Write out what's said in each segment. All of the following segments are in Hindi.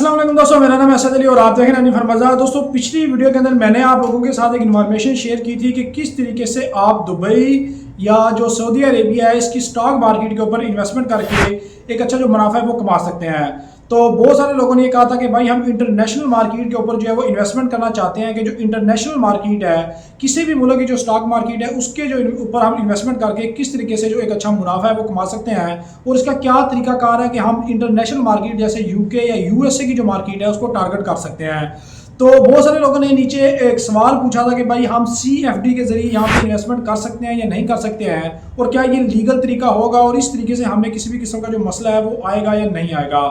अस्सलाम वालेकुम दोस्तों, मेरा नाम है असद अली और आप देख रहे हैं अनीफर मज़ा। दोस्तों, पिछली वीडियो के अंदर मैंने आप लोगों के साथ एक इन्फॉर्मेशन शेयर की थी कि किस तरीके से आप दुबई या जो सऊदी अरेबिया है इसकी स्टॉक मार्केट के ऊपर इन्वेस्टमेंट करके एक अच्छा जो मुनाफा है वो कमा सकते हैं। तो बहुत सारे लोगों ने ये कहा था कि भाई हम इंटरनेशनल मार्केट के ऊपर जो है वो इन्वेस्टमेंट करना चाहते हैं, कि जो इंटरनेशनल मार्केट है किसी भी मुल्क की जो स्टॉक मार्केट है उसके जो ऊपर हम इन्वेस्टमेंट करके किस तरीके से जो एक अच्छा मुनाफा है वो कमा सकते हैं, और इसका क्या तरीकाकार है कि हम इंटरनेशनल मार्केट जैसे यूके या यूएसए की जो मार्केट है उसको टारगेट कर सकते हैं। तो बहुत सारे लोगों ने नीचे एक सवाल पूछा था कि भाई हम CFD के जरिए यहाँ पे इन्वेस्टमेंट कर सकते हैं या नहीं कर सकते हैं, और क्या ये लीगल तरीका होगा और इस तरीके से हमें किसी भी किस्म का जो मसला है वो आएगा या नहीं आएगा।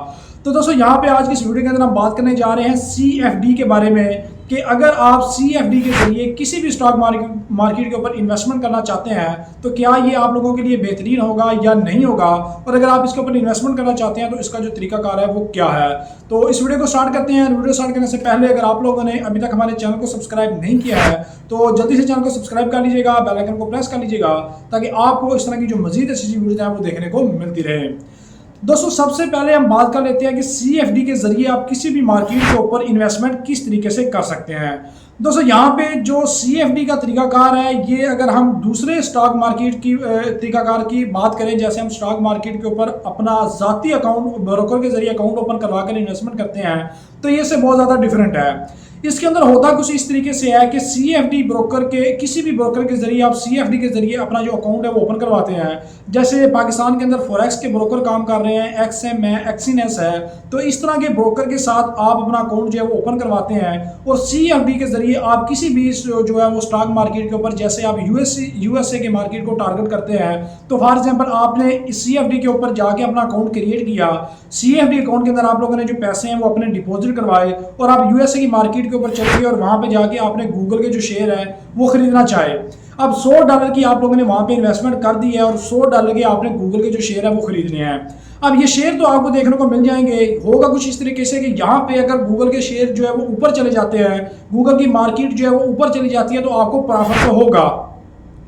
तो दोस्तों, यहाँ पे आज की इस वीडियो के अंदर हम बात करने जा रहे हैं CFD के बारे में, कि अगर आप CFD के जरिए किसी भी स्टॉक मार्केट के ऊपर इन्वेस्टमेंट करना चाहते हैं तो क्या ये आप लोगों के लिए बेहतरीन होगा या नहीं होगा, और अगर आप इसके ऊपर इन्वेस्टमेंट करना चाहते हैं तो इसका जो तरीकाकार है वो क्या है। तो इस वीडियो को स्टार्ट करते हैं। वीडियो स्टार्ट करने से पहले अगर आप लोगों ने अभी तक हमारे चैनल को सब्सक्राइब नहीं किया है तो जल्दी से चैनल को सब्सक्राइब कर लीजिएगा, बेल आइकन को प्रेस कर लीजिएगा, ताकि आपको इस तरह की जो मजीद अच्छी वीडियोज हैं वो देखने को मिलती रहे। दोस्तों, सबसे पहले हम बात कर लेते हैं कि CFD के जरिए आप किसी भी मार्केट के ऊपर इन्वेस्टमेंट किस तरीके से कर सकते हैं। दोस्तों, यहाँ पे जो CFD का तरीकाकार है, ये अगर हम दूसरे स्टॉक मार्केट की तरीकाकार की बात करें, जैसे हम स्टॉक मार्केट के ऊपर अपना ज़ाती अकाउंट ब्रोकर के जरिए अकाउंट ओपन करवा कर इन्वेस्टमेंट करते हैं, तो ये से बहुत ज़्यादा डिफरेंट है। इसके अंदर होता कुछ इस तरीके से है कि CFD ब्रोकर के किसी भी ब्रोकर के जरिए आप CFD के जरिए अपना जो अकाउंट है वो ओपन करवाते हैं। जैसे पाकिस्तान के अंदर फॉरेक्स के ब्रोकर काम कर रहे हैं, XM है, एक्सिनेस है, तो इस तरह के ब्रोकर के साथ आप अपना अकाउंट जो है वो ओपन करवाते हैं, और CFD के जरिए आप किसी भी जो है वो स्टॉक मार्केट के ऊपर, जैसे आप यूएसए के मार्केट को टारगेट करते हैं, तो फॉर एग्जाम्पल आपने CFD के ऊपर जाके अपना अकाउंट क्रिएट किया, CFD अकाउंट के अंदर आप लोगों ने जो पैसे हैं वो अपने डिपॉजिट करवाए, और आप यूएसए की मार्केट के ऊपर चले गए और वहां पे जाके आपने गूगल के जो शेयर है वो खरीदना चाहे। अब $100 की आप लोगों ने वहां पे इन्वेस्टमेंट कर दी है और $100 के आपने गूगल के जो शेयर है वो खरीदने हैं। अब ये शेयर तो आपको देखने को मिल जाएंगे। होगा कुछ इस तरीके से कि यहाँ पे अगर गूगल के शेयर जो है वो ऊपर चले जाते हैं, गूगल की मार्केट जो है वो ऊपर चली जाती है, तो आपको प्रॉफिट तो होगा।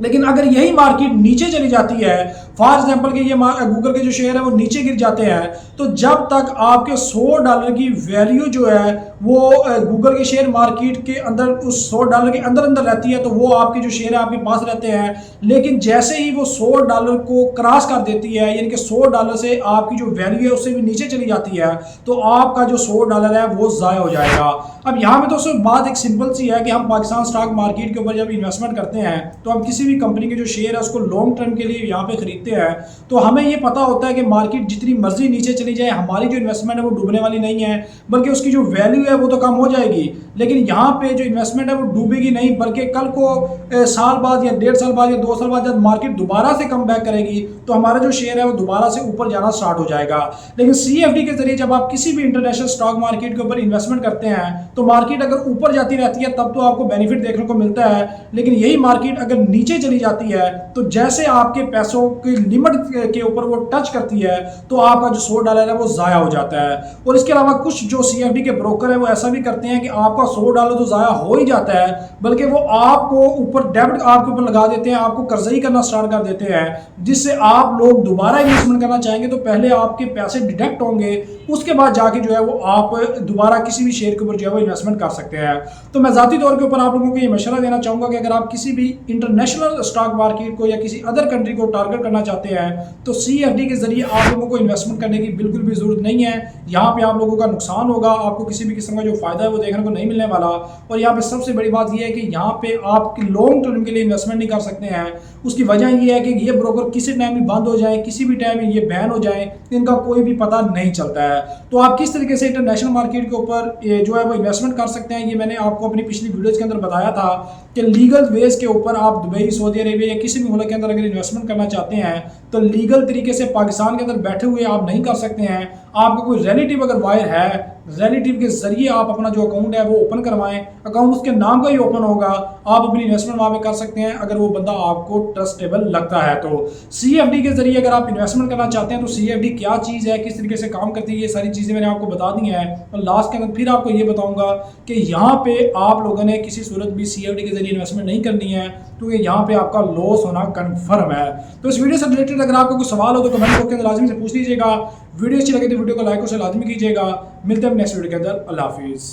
लेकिन अगर यही मार्केट नीचे चली जाती है, फॉर एग्जाम्पल कि ये गूगल के जो शेयर है वो नीचे गिर जाते हैं, तो जब तक आपके $100 की वैल्यू जो है वो गूगल के शेयर मार्केट के अंदर उस $100 के अंदर अंदर रहती है, तो वो आपके जो शेयर है आपके पास रहते हैं। लेकिन जैसे ही वो $100 को क्रॉस कर देती है, यानी कि $100 से आपकी जो वैल्यू है उससे भी नीचे चली जाती है, तो आपका जो $100 है वो ज़ाया हो जाएगा। अब यहाँ में दोस्तों बात एक सिंपल सी है कि हम पाकिस्तान स्टॉक मार्केट के ऊपर जब इन्वेस्टमेंट करते हैं तो हम किसी भी कंपनी के जो शेयर है उसको लॉन्ग टर्म के लिए यहाँ पे खरीदते हैं, तो हमें ये पता होता है कि मार्केट जितनी मर्जी नीचे चली जाए, हमारी जो इन्वेस्टमेंट है वो डूबने वाली नहीं है, बल्कि उसकी जो वैल्यू है वो तो कम हो जाएगी। लेकिन यहाँ पे जो इन्वेस्टमेंट है वो डूबेगी नहीं, बल्कि कल को साल बाद या 1.5 साल बाद या 2 साल बाद जब मार्केट दोबारा से कम बैक करेगी तो हमारा जो शेयर है वो दोबारा से ऊपर जाना स्टार्ट हो जाएगा। लेकिन CFD के जरिए जब आप किसी भी इंटरनेशनल स्टॉक मार्केट के ऊपर इन्वेस्टमेंट करते हैं तो मार्केट अगर ऊपर जाती रहती है तब तो आपको बेनिफिट देखने को मिलता है, लेकिन यही मार्केट अगर नीचे चली जाती है तो जैसे आपके पैसों की लिमिट के ऊपर वो टच करती है तो आपका जो $100 है वो ज़ाया हो जाता है। और इसके अलावा कुछ जो CFD के ब्रोकर है वो ऐसा भी करते हैं कि आपका $100 तो ज़ाया हो ही जाता है, बल्कि वो आपको ऊपर डेबिट आपके ऊपर लगा देते हैं, आपको कर्जई करना स्टार्ट कर देते हैं, जिससे आप लोग दोबारा इन्वेस्टमेंट करना चाहेंगे तो पहले आपके पैसे डिडक्ट होंगे, उसके बाद जाके जो है वो आप दोबारा किसी भी शेयर के ऊपर जो है वो इन्वेस्टमेंट कर सकते हैं। तो मैं ज़ाती तौर के ऊपर आप लोगों को ये मशवरा देना चाहूँगा कि अगर आप किसी भी इंटरनेशनल स्टॉक मार्केट को या किसी अदर कंट्री को टारगेट करना चाहते हैं तो CFD के जरिए आप लोगों को इन्वेस्टमेंट करने की बिल्कुल भी जरूरत नहीं है। यहाँ पे आप लोगों का नुकसान होगा, आपको किसी भी किस्म का जो फायदा है वो देखने को नहीं मिलने वाला। और यहाँ पे सबसे बड़ी बात यह है कि यहाँ पे आप लॉन्ग टर्म के लिए इन्वेस्टमेंट नहीं कर सकते हैं। उसकी वजह यह है कि ये ब्रोकर किसी टाइम भी बंद हो जाए, किसी भी टाइम में ये बैन हो जाए, इनका कोई भी पता नहीं चलता है। तो आप किस तरीके से इंटरनेशनल मार्केट के ऊपर जो है वो इन्वेस्टमेंट कर सकते हैं, ये मैंने आपको अपनी पिछली वीडियोज़ के अंदर बताया था कि लीगल वेज के ऊपर आप दुबई, सऊदी अरेबिया या किसी भी मुल्क के अंदर अगर इन्वेस्टमेंट करना चाहते हैं तो लीगल तरीके से पाकिस्तान के अंदर बैठे हुए आप नहीं कर सकते हैं। आपका कोई रिलेटिव अगर वायर है, रिलेटिव के जरिए आप अपना जो अकाउंट है वो ओपन करवाएं, अकाउंट उसके नाम का ही ओपन होगा, आप अपनी इन्वेस्टमेंट वहाँ पे कर सकते हैं अगर वो बंदा आपको ट्रस्टेबल लगता है। तो CFD के जरिए अगर आप इन्वेस्टमेंट करना चाहते हैं तो CFD क्या चीज़ है, किस तरीके से काम करती है, ये सारी चीज़ें मैंने आपको बता दी हैं। और लास्ट के अंदर फिर आपको ये बताऊंगा कि यहाँ पे आप लोगों ने किसी सूरत भी CFD के जरिए इन्वेस्टमेंट नहीं करनी है, क्योंकि यहाँ पे आपका लॉस होना कन्फर्म है। तो इस वीडियो से रिलेटेड अगर आपको कोई सवाल हो तो कमेंट बॉक्स के अंदर लाजमी से पूछ लीजिएगा। वीडियो अच्छी लगे तो वीडियो को लाइक और लाजमी कीजिएगा। मिलते हैं नेक्स्ट वीडियो के अंदर। अल्लाह हाफिज़।